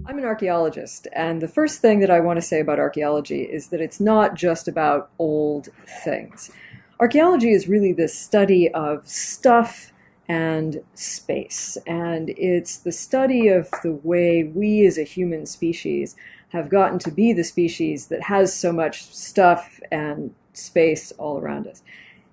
I'm an archaeologist, and the first thing that I want to say about archaeology is that it's not just about old things. Archaeology is really the study of stuff and space, and it's the study of the way we as a human species have gotten to be the species that has so much stuff and space all around us.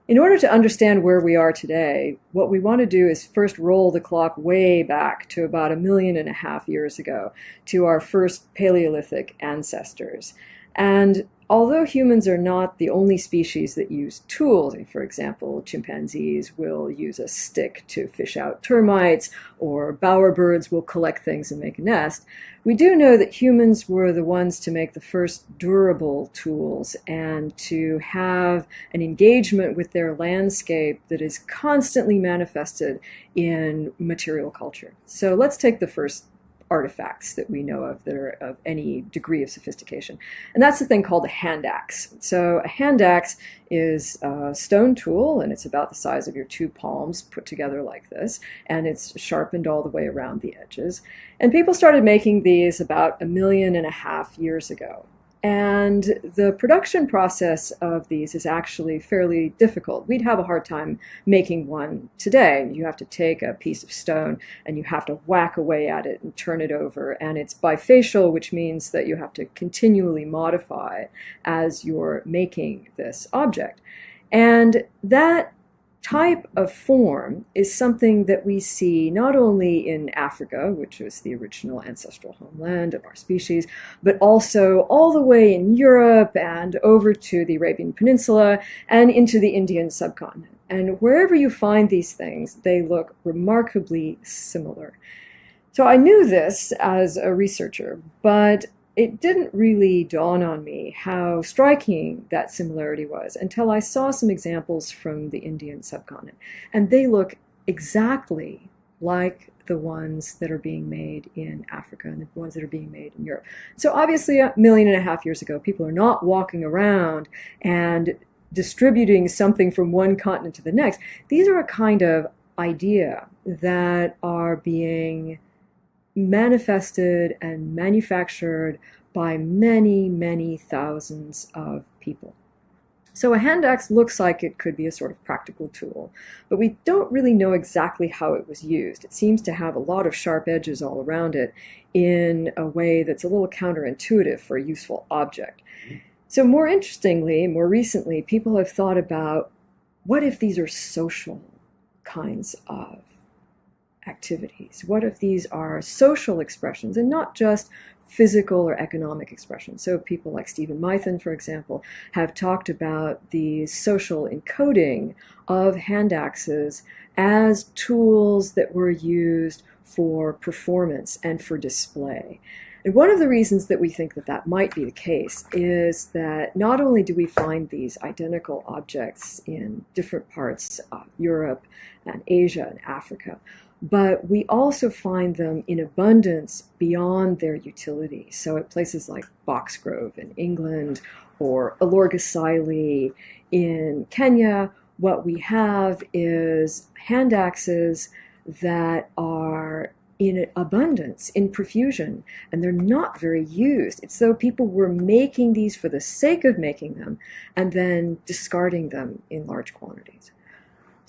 In order to understand where we are today, what we want to do is first roll the clock way back to about 1.5 million years ago, to our first Paleolithic ancestors. And although humans are not the only species that use tools, for example, chimpanzees will use a stick to fish out termites, or bowerbirds will collect things and make a nest, we do know that humans were the ones to make the first durable tools and to have an engagement with their landscape that is constantly manifested in material culture. So let's take the first artifacts that we know of that are of any degree of sophistication. And that's the thing called a hand axe. So a hand axe is a stone tool, and it's about the size of your two palms put together like this, and it's sharpened all the way around the edges. And people started making these about 1.5 million years ago. And the production process of these is actually fairly difficult. We'd have a hard time making one today. You have to take a piece of stone and you have to whack away at it and turn it over. And it's bifacial, which means that you have to continually modify as you're making this object. And that type of form is something that we see not only in Africa, which was the original ancestral homeland of our species, but also all the way in Europe and over to the Arabian Peninsula and into the Indian subcontinent. And wherever you find these things, they look remarkably similar. So I knew this as a researcher, but it didn't really dawn on me how striking that similarity was until I saw some examples from the Indian subcontinent. And they look exactly like the ones that are being made in Africa and the ones that are being made in Europe. So obviously 1.5 million years ago, people are not walking around and distributing something from one continent to the next. These are a kind of idea that are being manifested and manufactured by many, many thousands of people. So a hand axe looks like it could be a sort of practical tool, but we don't really know exactly how it was used. It seems to have a lot of sharp edges all around it in a way that's a little counterintuitive for a useful object. So more interestingly, more recently, people have thought about, what if these are social kinds of activities? What if these are social expressions and not just physical or economic expressions? So people like Stephen Mython, for example, have talked about the social encoding of hand axes as tools that were used for performance and for display. And one of the reasons that we think that that might be the case is that not only do we find these identical objects in different parts of Europe and Asia and Africa, but we also find them in abundance beyond their utility. So at places like Boxgrove in England or Alorgesailie in Kenya, what we have is hand axes that are in abundance, in profusion, and they're not very used. It's though people were making these for the sake of making them and then discarding them in large quantities.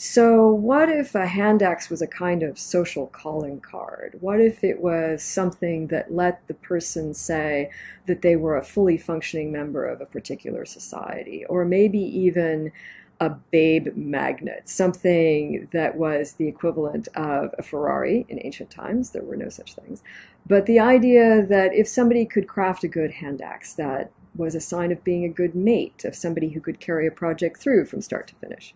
So what if a hand axe was a kind of social calling card? What if it was something that let the person say that they were a fully functioning member of a particular society, or maybe even a babe magnet, something that was the equivalent of a Ferrari in ancient times? There were no such things. But the idea that if somebody could craft a good hand axe, that was a sign of being a good mate, of somebody who could carry a project through from start to finish.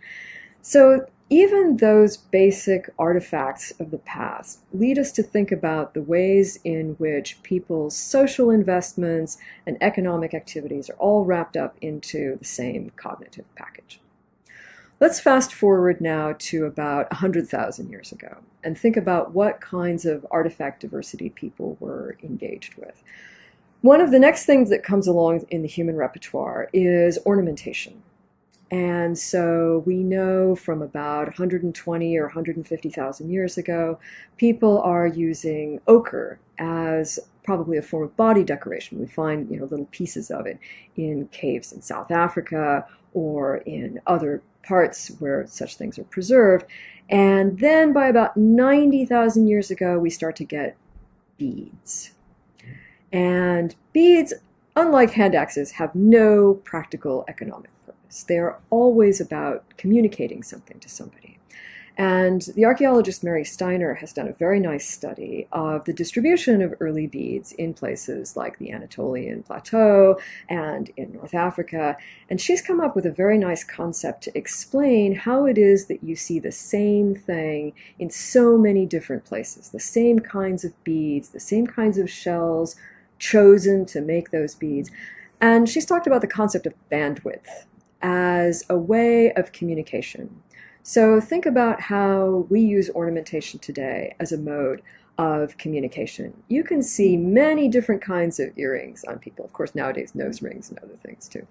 So even those basic artifacts of the past lead us to think about the ways in which people's social investments and economic activities are all wrapped up into the same cognitive package. Let's fast forward now to about 100,000 years ago and think about what kinds of artifact diversity people were engaged with. One of the next things that comes along in the human repertoire is ornamentation. And so we know from about 120 or 150,000 years ago, people are using ochre as probably a form of body decoration. We find, little pieces of it in caves in South Africa or in other parts where such things are preserved. And then by about 90,000 years ago, we start to get beads. And beads, unlike hand axes, have no practical economic purpose. They are always about communicating something to somebody. And the archaeologist Mary Steiner has done a very nice study of the distribution of early beads in places like the Anatolian Plateau and in North Africa. And she's come up with a very nice concept to explain how it is that you see the same thing in so many different places, the same kinds of beads, the same kinds of shells chosen to make those beads. And she's talked about the concept of bandwidth as a way of communication. So think about how we use ornamentation today as a mode of communication. You can see many different kinds of earrings on people. Of course, nowadays, nose rings and other things too.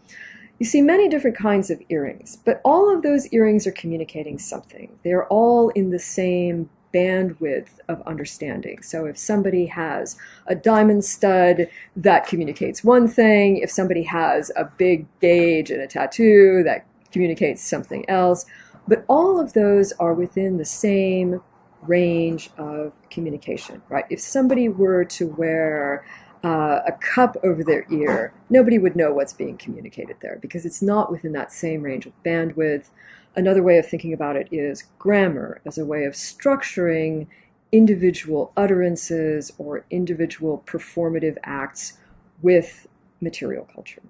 You see many different kinds of earrings, but all of those earrings are communicating something. They're all in the same bandwidth of understanding. So if somebody has a diamond stud, that communicates one thing. If somebody has a big gauge and a tattoo, that communicates something else. But all of those are within the same range of communication, right? If somebody were to wear a cup over their ear, nobody would know what's being communicated there because it's not within that same range of bandwidth. Another way of thinking about it is grammar as a way of structuring individual utterances or individual performative acts with material culture.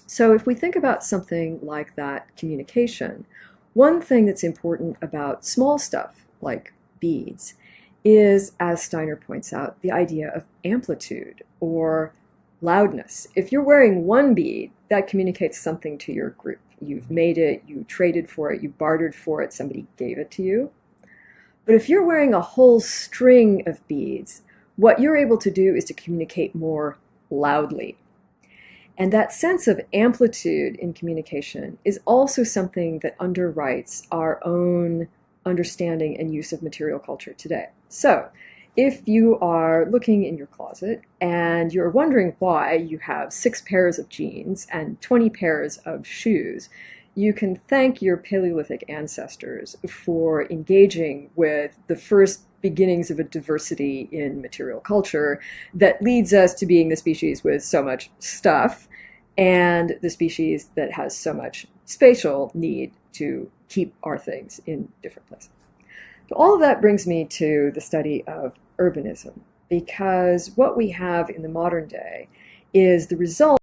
So if we think about something like that communication, one thing that's important about small stuff like beads is, as Steiner points out, the idea of amplitude or loudness. If you're wearing one bead, that communicates something to your group. You've made it, you traded for it, you bartered for it, somebody gave it to you. But if you're wearing a whole string of beads, what you're able to do is to communicate more loudly. And that sense of amplitude in communication is also something that underwrites our own understanding and use of material culture today. So, if you are looking in your closet and you're wondering why you have 6 pairs of jeans and 20 pairs of shoes, you can thank your Paleolithic ancestors for engaging with the first beginnings of a diversity in material culture that leads us to being the species with so much stuff and the species that has so much spatial need to keep our things in different places. So all of that brings me to the study of urbanism, because what we have in the modern day is the result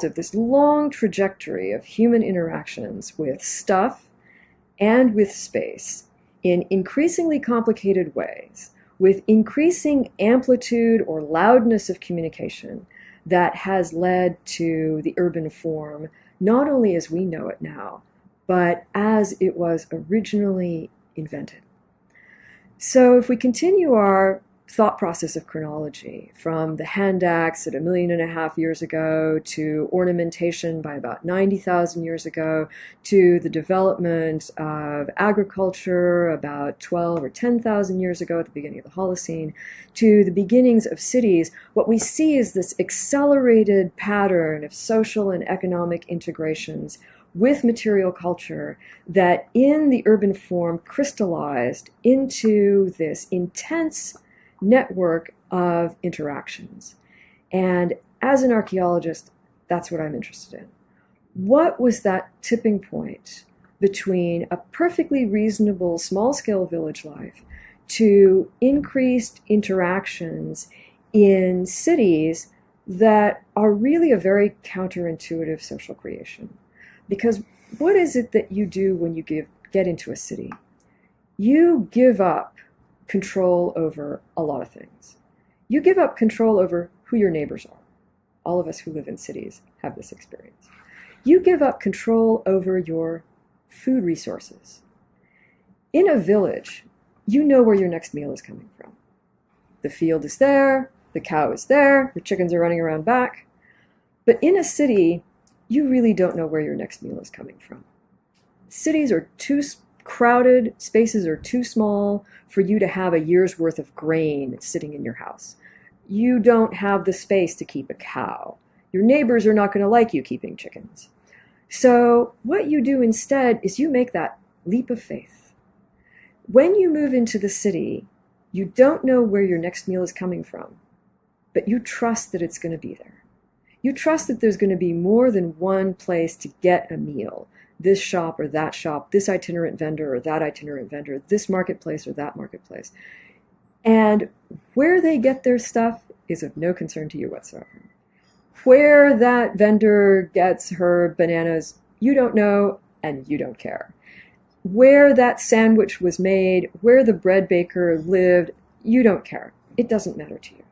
of this long trajectory of human interactions with stuff and with space in increasingly complicated ways, with increasing amplitude or loudness of communication that has led to the urban form, not only as we know it now, but as it was originally invented. So if we continue our thought process of chronology from the hand axe at 1.5 million years ago to ornamentation by about 90,000 years ago to the development of agriculture about 12 or 10,000 years ago at the beginning of the Holocene to the beginnings of cities, what we see is this accelerated pattern of social and economic integrations with material culture that in the urban form crystallized into this intense network of interactions. And as an archaeologist, that's what I'm interested in. What was that tipping point between a perfectly reasonable small-scale village life to increased interactions in cities that are really a very counterintuitive social creation? Because what is it that you do when you get into a city? You give up control over a lot of things. You give up control over who your neighbors are. All of us who live in cities have this experience. You give up control over your food resources. In a village, you know where your next meal is coming from. The field is there, the cow is there, the chickens are running around back. But in a city, you really don't know where your next meal is coming from. Cities are too crowded, spaces are too small for you to have a year's worth of grain sitting in your house. You don't have the space to keep a cow. Your neighbors are not going to like you keeping chickens. So what you do instead is you make that leap of faith. When you move into the city, you don't know where your next meal is coming from, but you trust that it's going to be there. You trust that there's going to be more than one place to get a meal. This shop or that shop, this itinerant vendor or that itinerant vendor, this marketplace or that marketplace. And where they get their stuff is of no concern to you whatsoever. Where that vendor gets her bananas, you don't know and you don't care. Where that sandwich was made, where the bread baker lived, you don't care. It doesn't matter to you.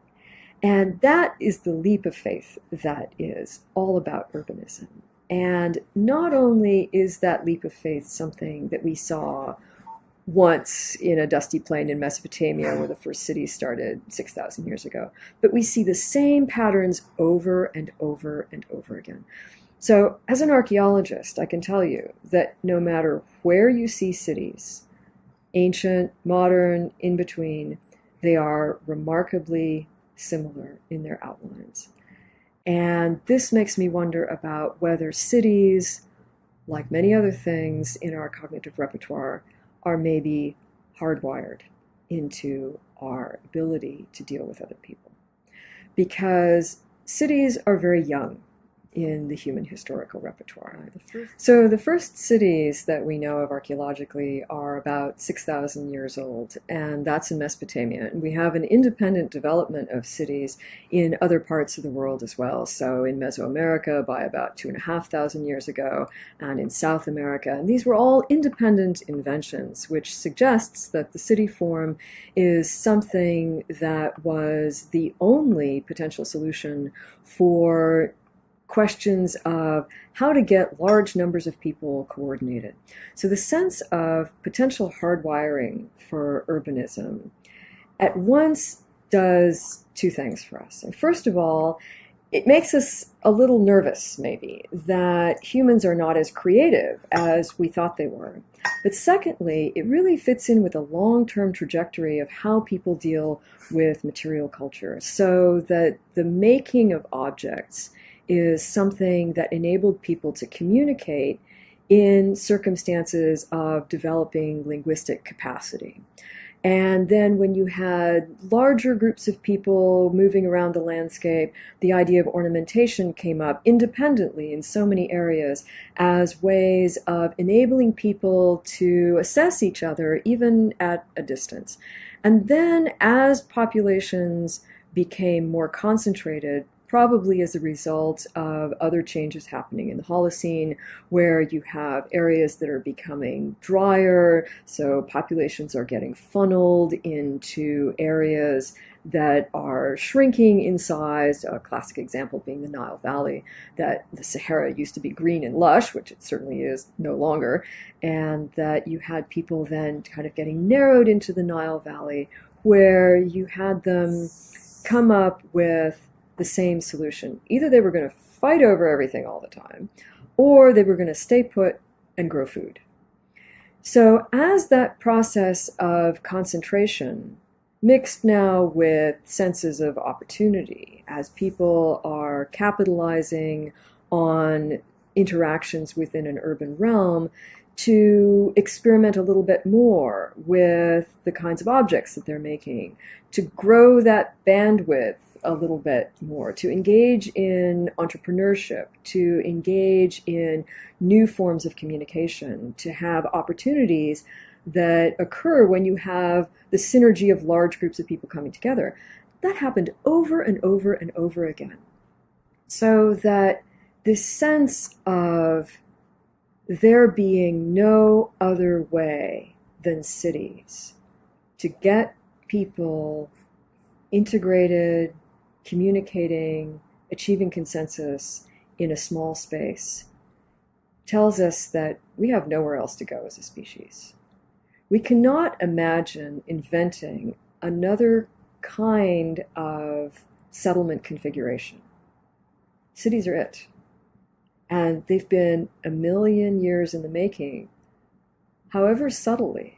And that is the leap of faith that is all about urbanism. And not only is that leap of faith something that we saw once in a dusty plain in Mesopotamia where the first city started 6,000 years ago, but we see the same patterns over and over and over again. So as an archaeologist, I can tell you that no matter where you see cities, ancient, modern, in between, they are remarkably similar in their outlines. And this makes me wonder about whether cities, like many other things in our cognitive repertoire, are maybe hardwired into our ability to deal with other people. Because cities are very young in the human historical repertoire. So the first cities that we know of archaeologically are about 6,000 years old, and that's in Mesopotamia. And we have an independent development of cities in other parts of the world as well. So in Mesoamerica by about 2,500 years ago, and in South America. And these were all independent inventions, which suggests that the city form is something that was the only potential solution for questions of how to get large numbers of people coordinated. So the sense of potential hardwiring for urbanism at once does two things for us. And first of all, it makes us a little nervous, maybe, that humans are not as creative as we thought they were. But secondly, it really fits in with a long-term trajectory of how people deal with material culture. So that the making of objects is something that enabled people to communicate in circumstances of developing linguistic capacity. And then when you had larger groups of people moving around the landscape, the idea of ornamentation came up independently in so many areas as ways of enabling people to assess each other even at a distance. And then as populations became more concentrated, probably as a result of other changes happening in the Holocene, where you have areas that are becoming drier, so populations are getting funneled into areas that are shrinking in size, a classic example being the Nile Valley, that the Sahara used to be green and lush, which it certainly is no longer, and that you had people then kind of getting narrowed into the Nile Valley, where you had them come up with the same solution. Either they were going to fight over everything all the time, or they were going to stay put and grow food. So as that process of concentration mixed now with senses of opportunity, as people are capitalizing on interactions within an urban realm to experiment a little bit more with the kinds of objects that they're making, to grow that bandwidth a little bit more, to engage in entrepreneurship, to engage in new forms of communication, to have opportunities that occur when you have the synergy of large groups of people coming together. That happened over and over and over again. So that this sense of there being no other way than cities to get people integrated, communicating, achieving consensus in a small space tells us that we have nowhere else to go as a species. We cannot imagine inventing another kind of settlement configuration. Cities are it. And they've been a million years in the making, however subtly,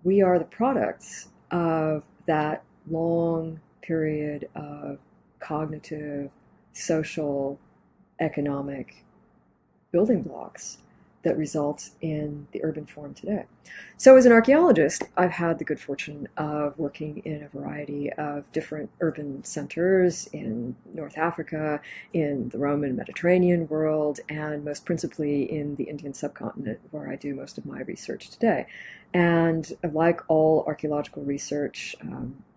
we are the products of that long period of cognitive, social, economic building blocks that results in the urban form today. So as an archaeologist, I've had the good fortune of working in a variety of different urban centers in North Africa, in the Roman Mediterranean world, and most principally in the Indian subcontinent, where I do most of my research today. And like all archaeological research,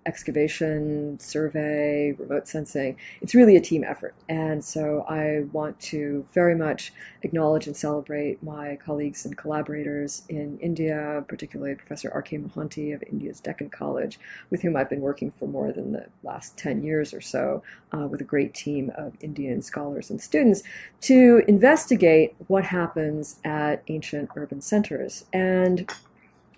excavation, survey, remote sensing, it's really a team effort. And so I want to very much acknowledge and celebrate my colleagues and collaborators in India, particularly Professor R.K. Mohanty of India's Deccan College, with whom I've been working for more than the last 10 years or so, with a great team of Indian scholars and students, to investigate what happens at ancient urban centers. And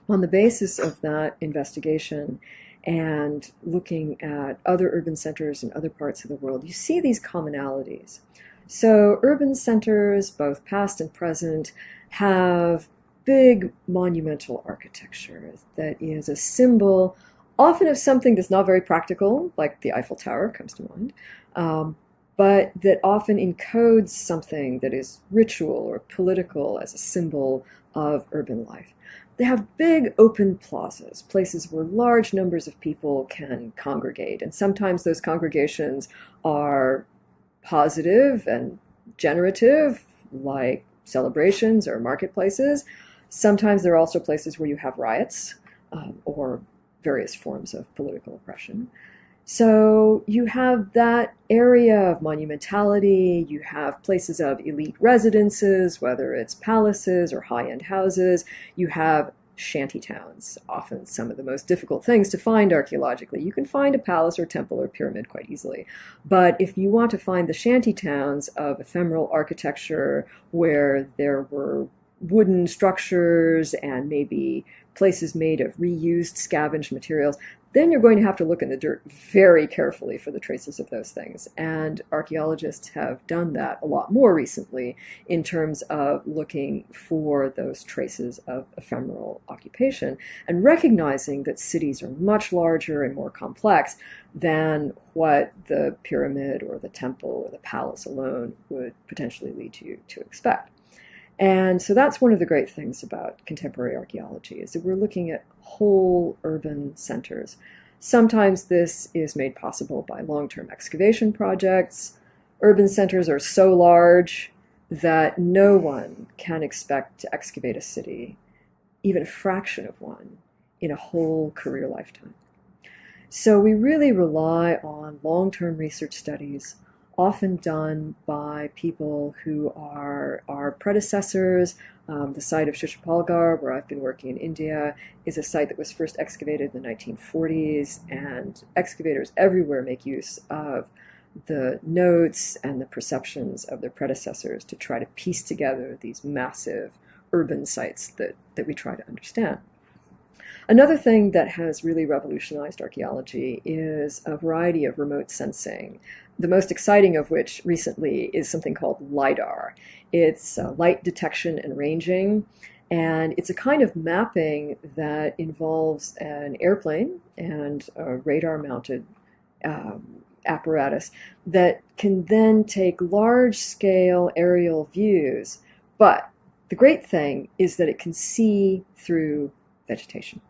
on the basis of that investigation, and looking at other urban centers in other parts of the world, you see these commonalities. So urban centers, both past and present, have big monumental architecture that is a symbol, often of something that's not very practical, like the Eiffel Tower comes to mind, but that often encodes something that is ritual or political as a symbol of urban life. They have big open plazas, places where large numbers of people can congregate. And sometimes those congregations are positive and generative, like celebrations or marketplaces. Sometimes they're also places where you have riots or various forms of political oppression. So you have that area of monumentality, you have places of elite residences, whether it's palaces or high-end houses, you have shanty towns, often some of the most difficult things to find archaeologically. You can find a palace or temple or pyramid quite easily. But if you want to find the shanty towns of ephemeral architecture where there were wooden structures and maybe places made of reused scavenged materials, then you're going to have to look in the dirt very carefully for the traces of those things. And archaeologists have done that a lot more recently in terms of looking for those traces of ephemeral occupation and recognizing that cities are much larger and more complex than what the pyramid or the temple or the palace alone would potentially lead you to expect. And so that's one of the great things about contemporary archaeology, is that we're looking at whole urban centers. Sometimes this is made possible by long-term excavation projects. Urban centers are so large that no one can expect to excavate a city, even a fraction of one, in a whole career lifetime. So we really rely on long-term research studies, often done by people who are our predecessors. The site of Shishapalgarh, where I've been working in India, is a site that was first excavated in the 1940s, and excavators everywhere make use of the notes and the perceptions of their predecessors to try to piece together these massive urban sites that we try to understand. Another thing that has really revolutionized archaeology is a variety of remote sensing, the most exciting of which recently is something called LiDAR. It's light detection and ranging, and it's a kind of mapping that involves an airplane and a radar-mounted apparatus that can then take large-scale aerial views. But the great thing is that it can see through vegetation.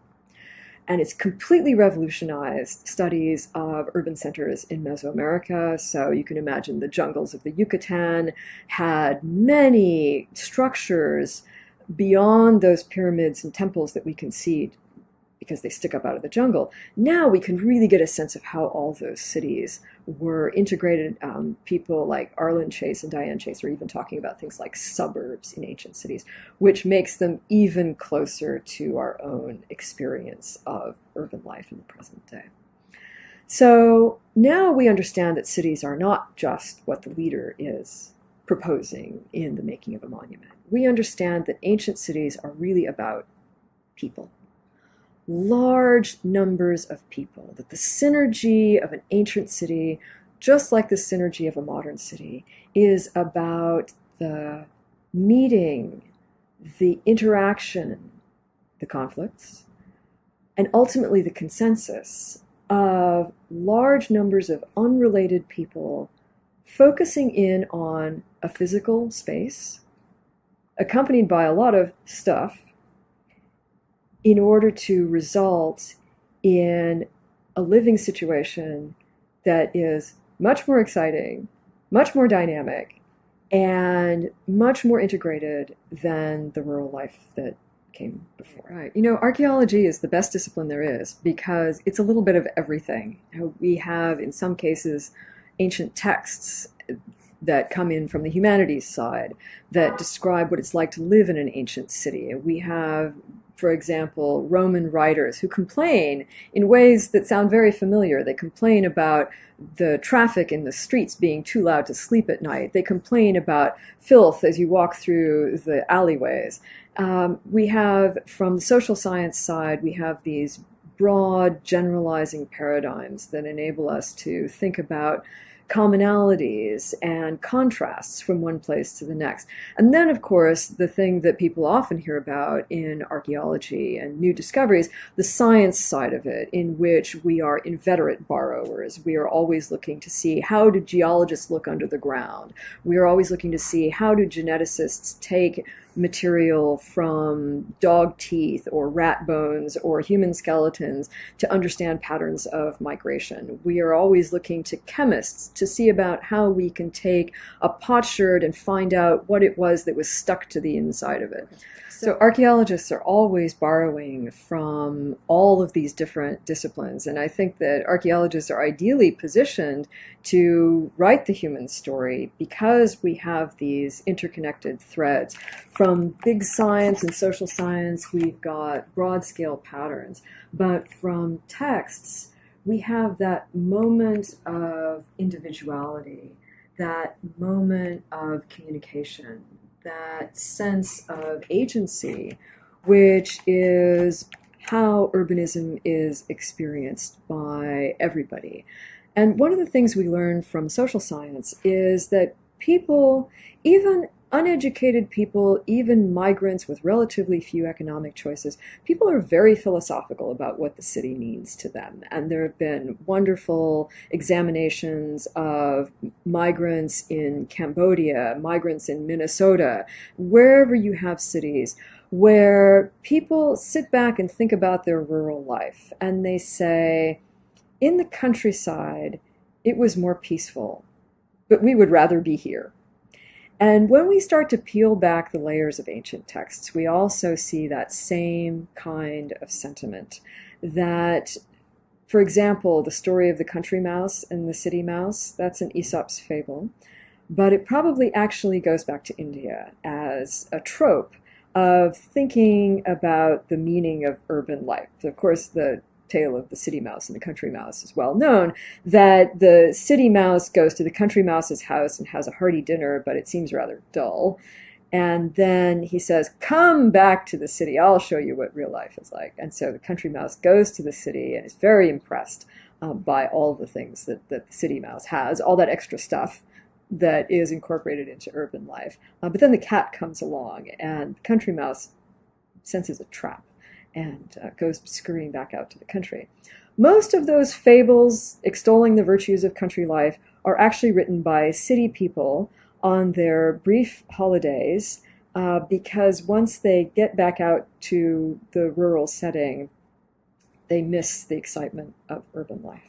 And it's completely revolutionized studies of urban centers in Mesoamerica. So you can imagine the jungles of the Yucatan had many structures beyond those pyramids and temples that we can see because they stick up out of the jungle. Now we can really get a sense of how all those cities were integrated. People like Arlen Chase and Diane Chase are even talking about things like suburbs in ancient cities, which makes them even closer to our own experience of urban life in the present day. So now we understand that cities are not just what the leader is proposing in the making of a monument. We understand that ancient cities are really about people. Large numbers of people, that the synergy of an ancient city, just like the synergy of a modern city, is about the meeting, the interaction, the conflicts, and ultimately the consensus of large numbers of unrelated people focusing in on a physical space, accompanied by a lot of stuff, in order to result in a living situation that is much more exciting, much more dynamic, and much more integrated than the rural life that came before. Right. You know, archaeology is the best discipline there is because it's a little bit of everything. We have, in some cases, ancient texts that come in from the humanities side that describe what it's like to live in an ancient city. We have, for example, Roman writers who complain in ways that sound very familiar. They complain about the traffic in the streets being too loud to sleep at night. They complain about filth as you walk through the alleyways. We have, from the social science side, we have these broad generalizing paradigms that enable us to think about commonalities and contrasts from one place to the next. And then, of course, the thing that people often hear about in archaeology and new discoveries, the science side of it, in which we are inveterate borrowers. We are always looking to see, how do geologists look under the ground? We are always looking to see, how do geneticists take material from dog teeth or rat bones or human skeletons to understand patterns of migration. We are always looking to chemists to see about how we can take a potsherd and find out what it was that was stuck to the inside of it. So archaeologists are always borrowing from all of these different disciplines, and I think that archaeologists are ideally positioned to write the human story because we have these interconnected threads. From big science and social science, we've got broad-scale patterns, but from texts, we have that moment of individuality, that moment of communication, that sense of agency, which is how urbanism is experienced by everybody. And one of the things we learn from social science is that people, even uneducated people, even migrants with relatively few economic choices, people are very philosophical about what the city means to them. And there have been wonderful examinations of migrants in Cambodia, migrants in Minnesota, wherever you have cities, where people sit back and think about their rural life. And they say, in the countryside, it was more peaceful, but we would rather be here. And when we start to peel back the layers of ancient texts, we also see that same kind of sentiment. That, for example, the story of the country mouse and the city mouse, that's an Aesop's fable, but it probably actually goes back to India as a trope of thinking about the meaning of urban life. So of course, the tale of the city mouse and the country mouse is well known, that the city mouse goes to the country mouse's house and has a hearty dinner, but it seems rather dull. And then he says, come back to the city, I'll show you what real life is like. And so the country mouse goes to the city and is very impressed by all the things that the city mouse has, all that extra stuff that is incorporated into urban life. But then the cat comes along and country mouse senses a trap and goes scurrying back out to the country. Most of those fables extolling the virtues of country life are actually written by city people on their brief holidays, because once they get back out to the rural setting, they miss the excitement of urban life.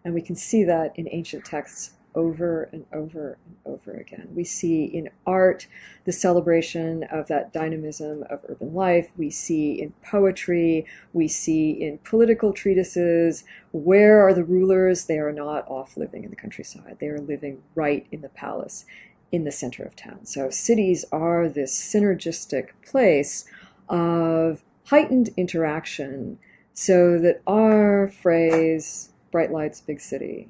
And we can see that in ancient texts over and over and over again. We see in art the celebration of that dynamism of urban life. We see in poetry, we see in political treatises. Where are the rulers? They are not off living in the countryside. They are living right in the palace, in the center of town. So cities are this synergistic place of heightened interaction, so that our phrase, bright lights, big city,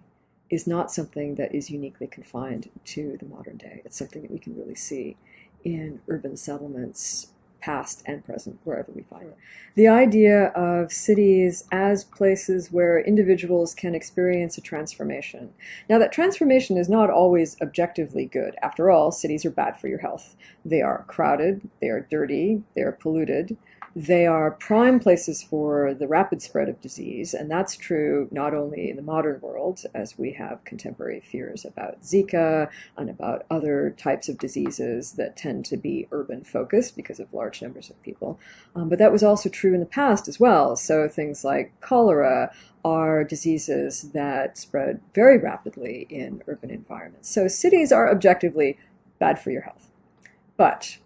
is not something that is uniquely confined to the modern day. It's something that we can really see in urban settlements, past and present, wherever we find it. The idea of cities as places where individuals can experience a transformation. Now, that transformation is not always objectively good. After all, cities are bad for your health. They are crowded, they are dirty, they are polluted. They are prime places for the rapid spread of disease, and that's true not only in the modern world, as we have contemporary fears about Zika and about other types of diseases that tend to be urban focused because of large numbers of people, but that was also true in the past as well. So things like cholera are diseases that spread very rapidly in urban environments. So cities are objectively bad for your health. But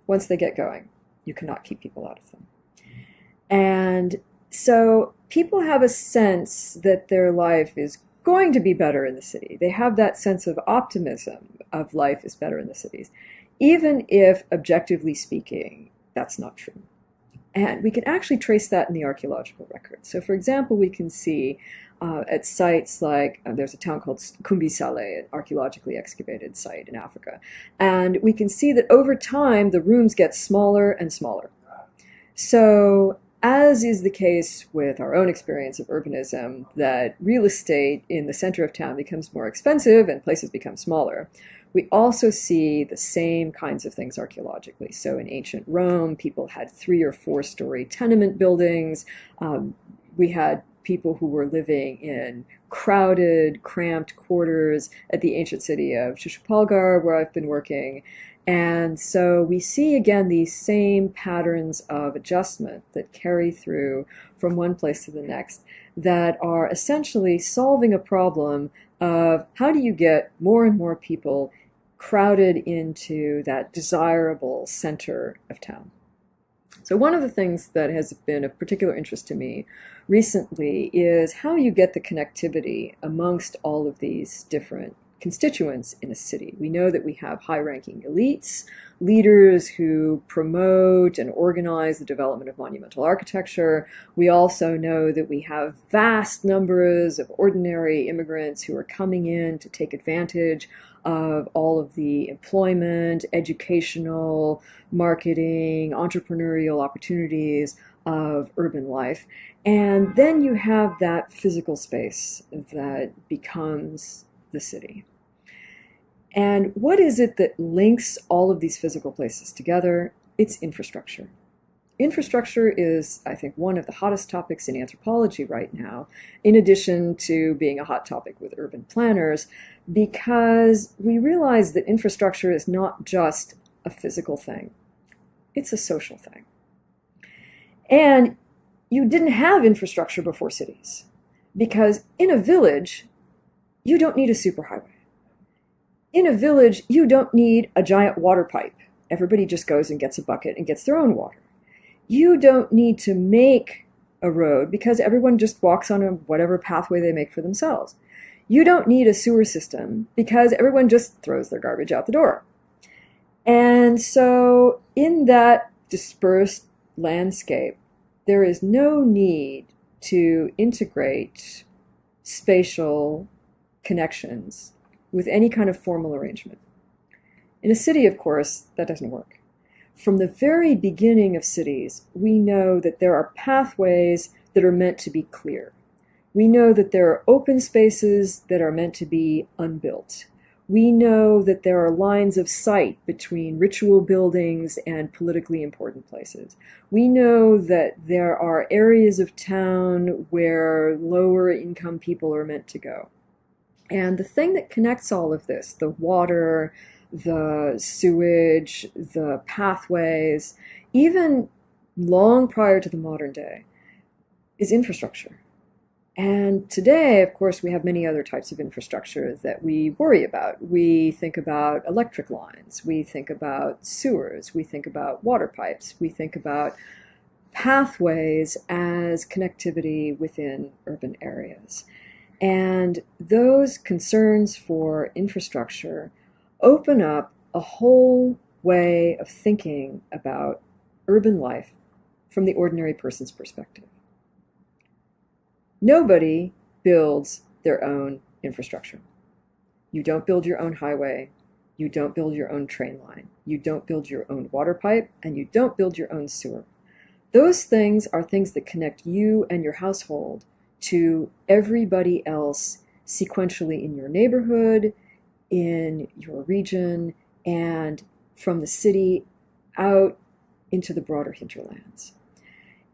once they get going, you cannot keep people out of them. And so people have a sense that their life is going to be better in the city. They have that sense of optimism of life is better in the cities, even if, objectively speaking, that's not true. And we can actually trace that in the archaeological record. So, for example, we can see at sites like there's a town called Kumbisale, an archaeologically excavated site in Africa. And we can see that over time, the rooms get smaller and smaller. So, as is the case with our own experience of urbanism, that real estate in the center of town becomes more expensive and places become smaller. We also see the same kinds of things archaeologically. So in ancient Rome, people had 3 or 4 story tenement buildings. We had people who were living in crowded, cramped quarters at the ancient city of Shishupalgarh, where I've been working. And so we see again these same patterns of adjustment that carry through from one place to the next that are essentially solving a problem of how do you get more and more people crowded into that desirable center of town. So one of the things that has been of particular interest to me recently is how you get the connectivity amongst all of these different constituents in a city. We know that we have high-ranking elites, leaders who promote and organize the development of monumental architecture. We also know that we have vast numbers of ordinary immigrants who are coming in to take advantage of all of the employment, educational, marketing, entrepreneurial opportunities of urban life. And then you have that physical space that becomes the city. And what is it that links all of these physical places together? It's infrastructure. Infrastructure is, I think, one of the hottest topics in anthropology right now, in addition to being a hot topic with urban planners, because we realize that infrastructure is not just a physical thing. It's a social thing. And you didn't have infrastructure before cities, because in a village, you don't need a superhighway. In a village, you don't need a giant water pipe. Everybody just goes and gets a bucket and gets their own water. You don't need to make a road because everyone just walks on whatever pathway they make for themselves. You don't need a sewer system because everyone just throws their garbage out the door. And so in that dispersed landscape, there is no need to integrate spatial connections with any kind of formal arrangement. In a city, of course, that doesn't work. From the very beginning of cities, we know that there are pathways that are meant to be clear. We know that there are open spaces that are meant to be unbuilt. We know that there are lines of sight between ritual buildings and politically important places. We know that there are areas of town where lower income people are meant to go. And the thing that connects all of this, the water, the sewage, the pathways, even long prior to the modern day, is infrastructure. And today, of course, we have many other types of infrastructure that we worry about. We think about electric lines, we think about sewers, we think about water pipes, we think about pathways as connectivity within urban areas. And those concerns for infrastructure open up a whole way of thinking about urban life from the ordinary person's perspective. Nobody builds their own infrastructure. You don't build your own highway. You don't build your own train line. You don't build your own water pipe, and you don't build your own sewer. Those things are things that connect you and your household to everybody else sequentially in your neighborhood, in your region, and from the city out into the broader hinterlands.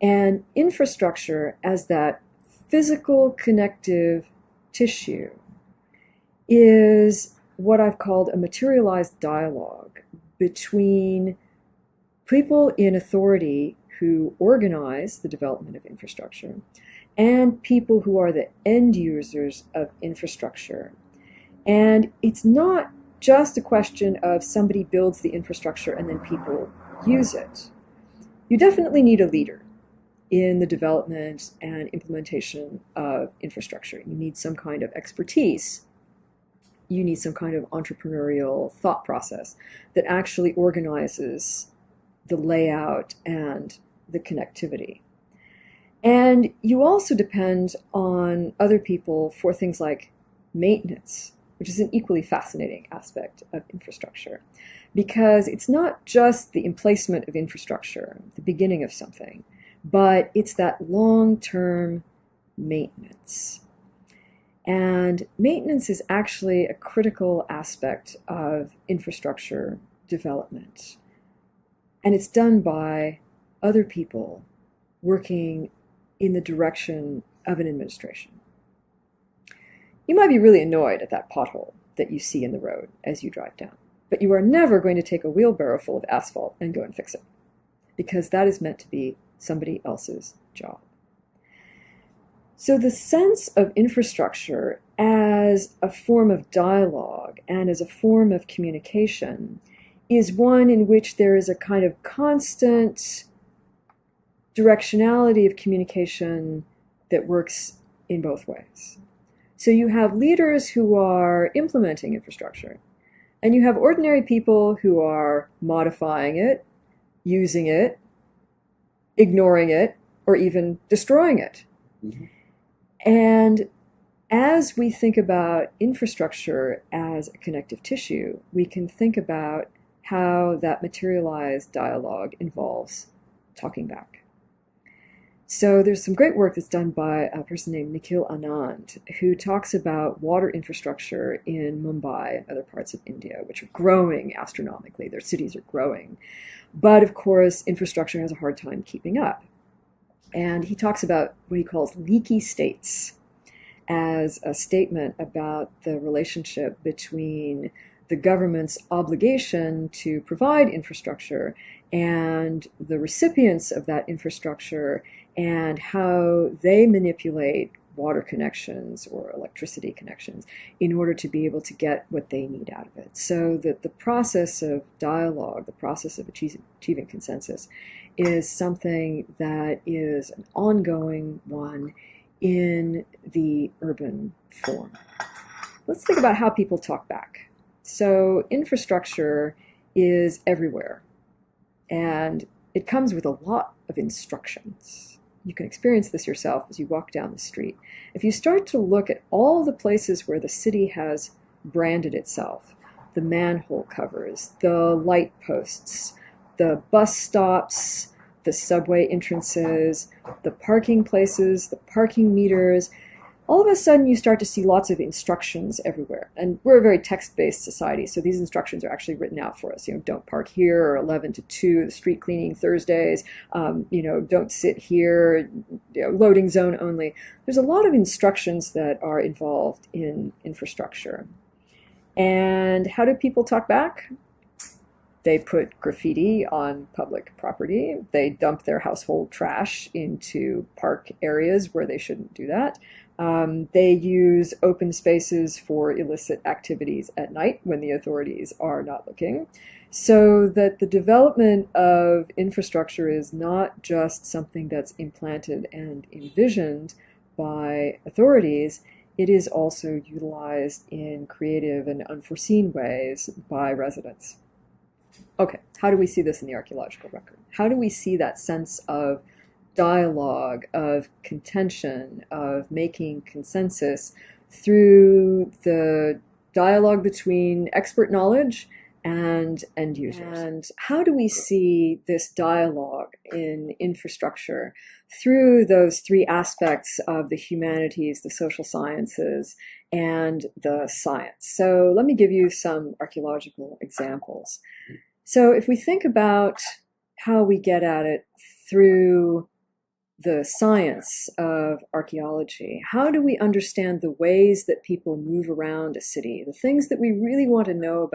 And infrastructure as that physical connective tissue is what I've called a materialized dialogue between people in authority who organize the development of infrastructure and people who are the end users of infrastructure. And it's not just a question of somebody builds the infrastructure and then people use it. You definitely need a leader in the development and implementation of infrastructure. You need some kind of expertise. You need some kind of entrepreneurial thought process that actually organizes the layout and the connectivity. And you also depend on other people for things like maintenance, which is an equally fascinating aspect of infrastructure, because it's not just the emplacement of infrastructure, the beginning of something, but it's that long-term maintenance. And maintenance is actually a critical aspect of infrastructure development. And it's done by other people working in the direction of an administration. You might be really annoyed at that pothole that you see in the road as you drive down, but you are never going to take a wheelbarrow full of asphalt and go and fix it, because that is meant to be somebody else's job. So the sense of infrastructure as a form of dialogue and as a form of communication is one in which there is a kind of constant directionality of communication that works in both ways. So you have leaders who are implementing infrastructure, and you have ordinary people who are modifying it, using it, ignoring it, or even destroying it. Mm-hmm. And as we think about infrastructure as a connective tissue, we can think about how that materialized dialogue involves talking back. So there's some great work that's done by a person named Nikhil Anand, who talks about water infrastructure in Mumbai and other parts of India, which are growing astronomically. Their cities are growing. But of course, infrastructure has a hard time keeping up. And he talks about what he calls leaky states as a statement about the relationship between the government's obligation to provide infrastructure and the recipients of that infrastructure, and how they manipulate water connections or electricity connections in order to be able to get what they need out of it. So that the process of dialogue, the process of achieving consensus, is something that is an ongoing one in the urban form. Let's think about how people talk back. So infrastructure is everywhere, and it comes with a lot of instructions. You can experience this yourself as you walk down the street. If you start to look at all the places where the city has branded itself, the manhole covers, the light posts, the bus stops, the subway entrances, the parking places, the parking meters, all of a sudden you start to see lots of instructions everywhere. And we're a very text-based society, so these instructions are actually written out for us. Don't park here, or 11 to 2, the street cleaning Thursdays, don't sit here, loading zone only. There's a lot of instructions that are involved in infrastructure. And how do people talk back? They put graffiti on public property. They dump their household trash into park areas where they shouldn't do that. They use open spaces for illicit activities at night when the authorities are not looking. So that the development of infrastructure is not just something that's implanted and envisioned by authorities, it is also utilized in creative and unforeseen ways by residents. Okay, how do we see this in the archaeological record? How do we see that sense of dialogue, of contention, of making consensus through the dialogue between expert knowledge and end users? And how do we see this dialogue in infrastructure through those three aspects of the humanities, the social sciences, and the science? So let me give you some archaeological examples. So if we think about how we get at it through the science of archaeology. How do we understand the ways that people move around a city, the things that we really want to know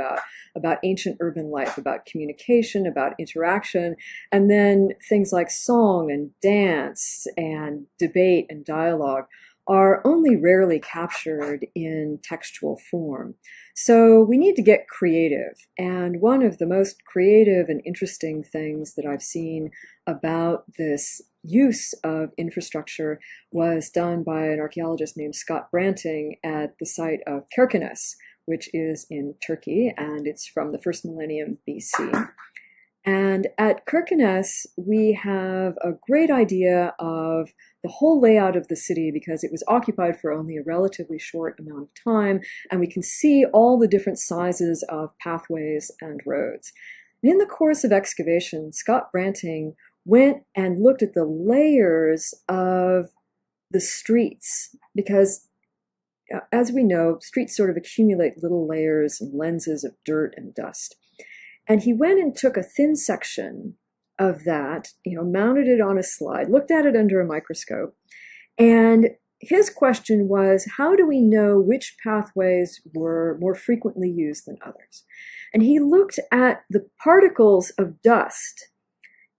about ancient urban life, about communication, about interaction, and then things like song and dance and debate and dialogue are only rarely captured in textual form. So we need to get creative. And one of the most creative and interesting things that I've seen about this use of infrastructure was done by an archaeologist named Scott Branting at the site of Kirkenes, which is in Turkey, and it's from the first millennium BC. And at Kirkenes, we have a great idea of the whole layout of the city because it was occupied for only a relatively short amount of time, and we can see all the different sizes of pathways and roads. And in the course of excavation, Scott Branting went and looked at the layers of the streets because, as we know, streets sort of accumulate little layers and lenses of dirt and dust. And he went and took a thin section of that, mounted it on a slide, looked at it under a microscope. And his question was, how do we know which pathways were more frequently used than others? And he looked at the particles of dust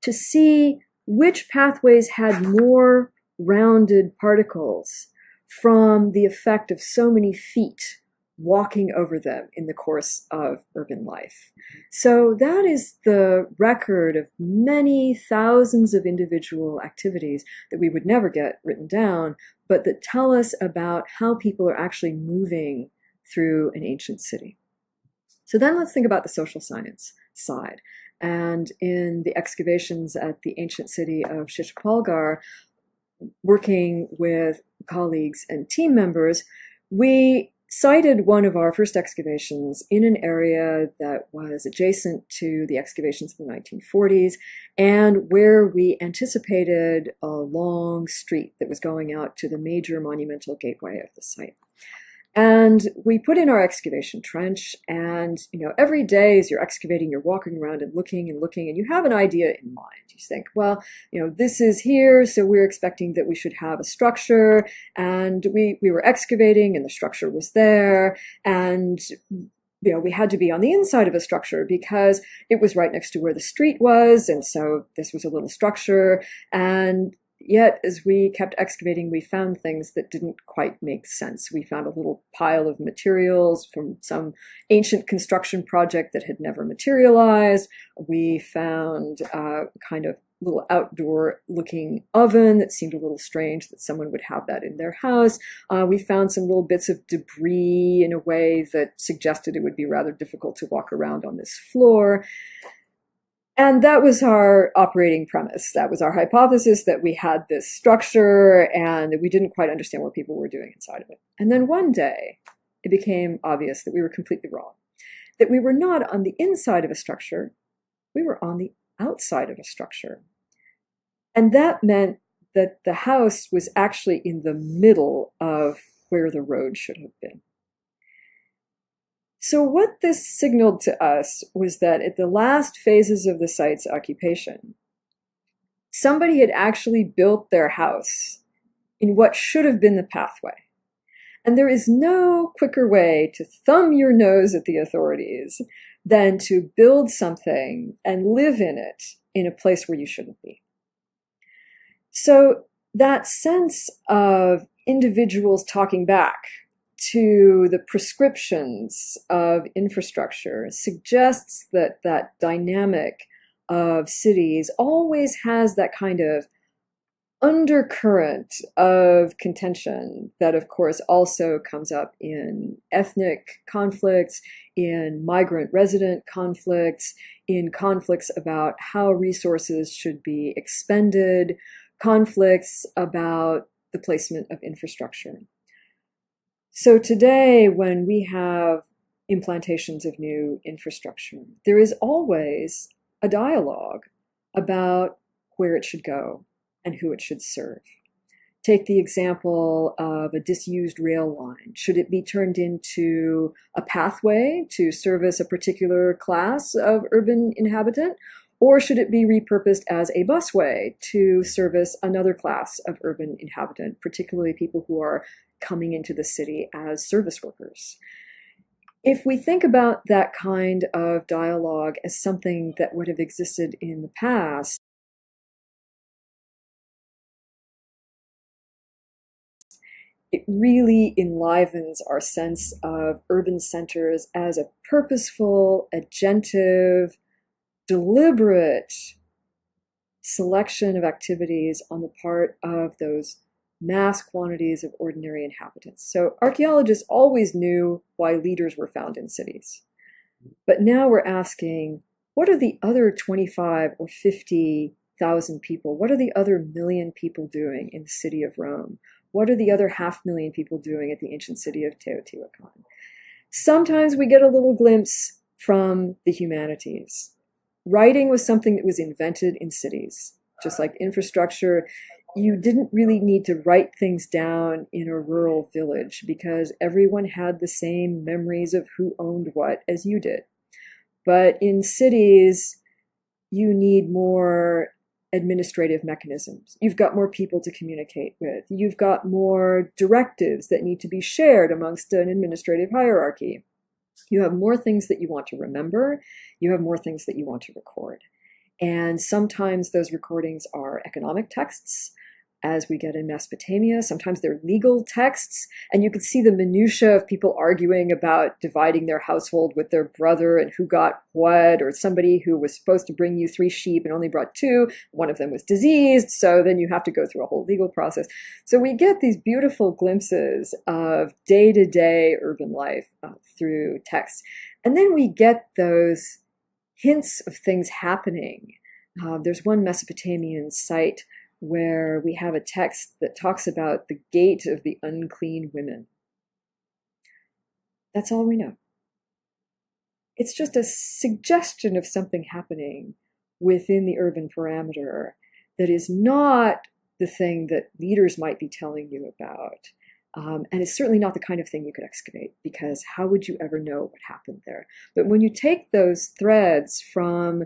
to see which pathways had more rounded particles from the effect of so many feet walking over them in the course of urban life. So that is the record of many thousands of individual activities that we would never get written down, but that tell us about how people are actually moving through an ancient city. So then let's think about the social science side. And in the excavations at the ancient city of Shishapalgarh, working with colleagues and team members, we cited one of our first excavations in an area that was adjacent to the excavations of the 1940s and where we anticipated a long street that was going out to the major monumental gateway of the site. And we put in our excavation trench, and every day as you're excavating, you're walking around and looking, and you have an idea in mind. You think, well, this is here, so we're expecting that we should have a structure, and we were excavating, and the structure was there, and we had to be on the inside of a structure because it was right next to where the street was, and so this was a little structure, and yet, as we kept excavating, we found things that didn't quite make sense. We found a little pile of materials from some ancient construction project that had never materialized. We found a kind of little outdoor-looking oven that seemed a little strange that someone would have that in their house. We found some little bits of debris in a way that suggested it would be rather difficult to walk around on this floor. And that was our operating premise. That was our hypothesis, that we had this structure and that we didn't quite understand what people were doing inside of it. And then one day, it became obvious that we were completely wrong, that we were not on the inside of a structure, we were on the outside of a structure. And that meant that the house was actually in the middle of where the road should have been. So what this signaled to us was that at the last phases of the site's occupation, somebody had actually built their house in what should have been the pathway. And there is no quicker way to thumb your nose at the authorities than to build something and live in it in a place where you shouldn't be. So that sense of individuals talking back to the prescriptions of infrastructure suggests that that dynamic of cities always has that kind of undercurrent of contention that, of course, also comes up in ethnic conflicts, in migrant resident conflicts, in conflicts about how resources should be expended, conflicts about the placement of infrastructure. So today, when we have implantations of new infrastructure, there is always a dialogue about where it should go and who it should serve. Take the example of a disused rail line. Should it be turned into a pathway to service a particular class of urban inhabitant? Or should it be repurposed as a busway to service another class of urban inhabitant, particularly people who are coming into the city as service workers? If we think about that kind of dialogue as something that would have existed in the past, it really enlivens our sense of urban centers as a purposeful, agentive, deliberate selection of activities on the part of those mass quantities of ordinary inhabitants. So archaeologists always knew why leaders were found in cities. But now we're asking, what are the other 25 or 50,000 people? What are the other million people doing in the city of Rome? What are the other 500,000 people doing at the ancient city of Teotihuacan? Sometimes we get a little glimpse from the humanities. Writing was something that was invented in cities. Just like infrastructure, you didn't really need to write things down in a rural village because everyone had the same memories of who owned what as you did. But in cities, you need more administrative mechanisms. You've got more people to communicate with. You've got more directives that need to be shared amongst an administrative hierarchy. You have more things that you want to remember. You have more things that you want to record. And sometimes those recordings are economic texts, as we get in Mesopotamia. Sometimes they're legal texts, and you could see the minutiae of people arguing about dividing their household with their brother and who got what, or somebody who was supposed to bring you 3 sheep and only brought 2. One of them was diseased, so then you have to go through a whole legal process. So we get these beautiful glimpses of day-to-day urban life through texts. And then we get those hints of things happening. There's one Mesopotamian site where we have a text that talks about the gate of the unclean women. That's all we know. It's just a suggestion of something happening within the urban parameter that is not the thing that leaders might be telling you about. And it's certainly not the kind of thing you could excavate, because how would you ever know what happened there? But when you take those threads from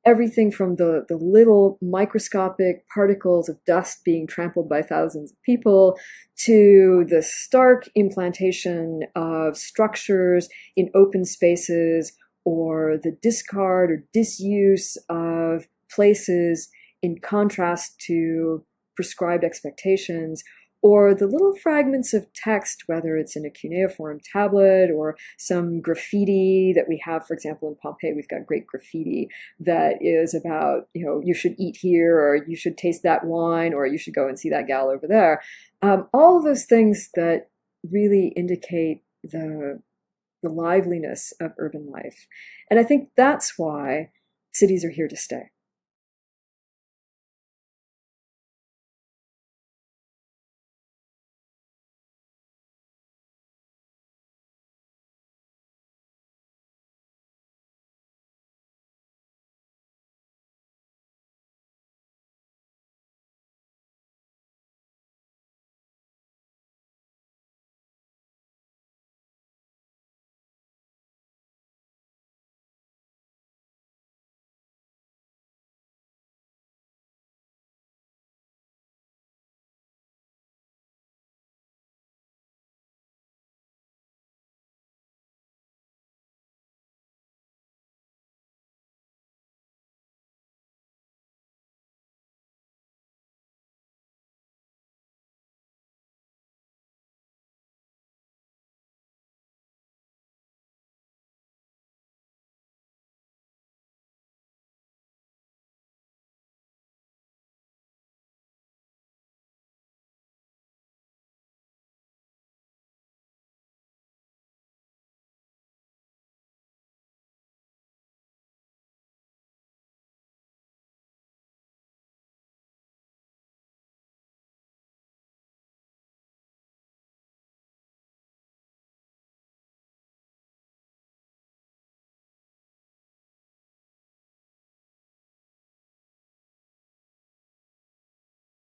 everything from the little microscopic particles of dust being trampled by thousands of people to the stark implantation of structures in open spaces, or the discard or disuse of places in contrast to prescribed expectations, or the little fragments of text, whether it's in a cuneiform tablet or some graffiti that we have. For example, in Pompeii, we've got great graffiti that is about, you should eat here, or you should taste that wine, or you should go and see that gal over there. All of those things that really indicate the liveliness of urban life. And I think that's why cities are here to stay.